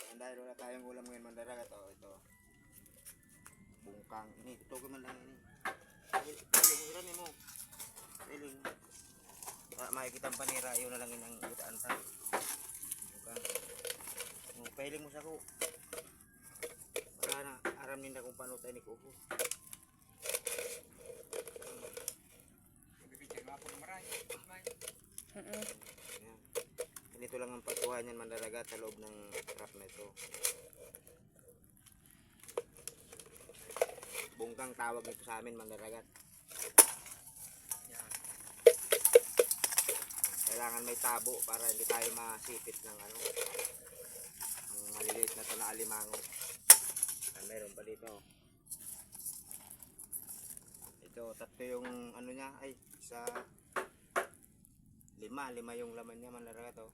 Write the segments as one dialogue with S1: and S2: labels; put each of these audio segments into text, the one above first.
S1: Yan, dahil wala tayong ulam ngayon mandaragat. Ito. Bungkang. Ini, tutugo man lang ini. Piling mo. Piling. Makikita ang panira. Yun na lang yun ang utaan sa bungkang. Piling mo sa ko. Wala na. Aram ninda kung paano tayo ni Kuko. Ganito lang ang pagkuha niyan mandaragat sa loob ng trap na ito. Bungkang tawag nito sa amin mandaragat. Kailangan may tabo para hindi tayo masipit ng ano, ang maliliit na ito na alimango. Meron pa dito. Ito, tatlo yung ano niya, ay isa, lima yung laman niya mandaragat to.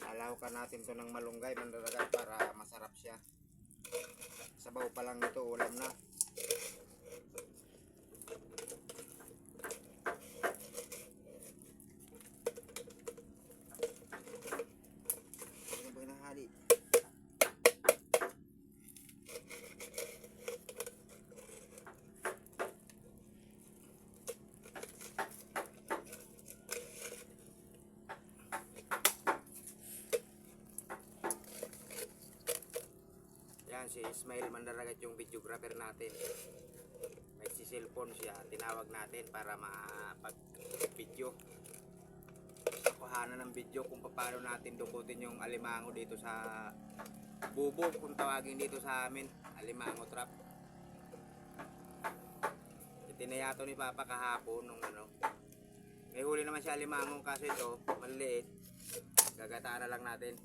S1: Alawakan natin to ng malunggay mandaragat para masarap siya. Sabaw pa lang ito, ulam na. Si Ismail mandaragat yung videographer natin. May si cellphone siya, tinawag natin para mapag-video. Nakuhanan ng video kung paano natin dukutin yung alimango dito sa bubog, kung tawagin dito sa amin, alimango trap. Itinayato ni Papa kahapon nung ano. May huli naman siya alimango kasi ito, maliit. Gagataan na lang natin.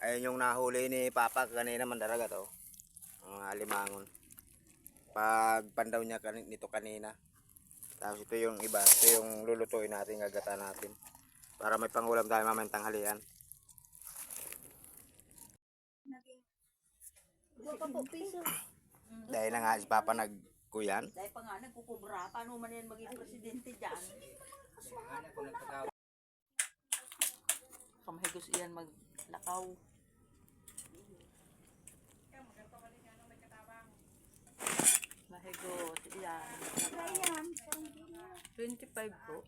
S1: Ayan yung nahuli ni Papa kanina mandaragat to. Ang alimangon. Pag pandaw niya nito kanina. Tapos ito yung iba, ito yung lulutuin natin, gagata natin. Para may pangulam tayo mamayang tanghalian. Dahil na nga si Papa nagkuyan.
S2: Dahil pa nga nagkukubra, paano man yan maging presidente dyan? Kamahigos iyan maglakaw. Mahigot iyan. 25 po.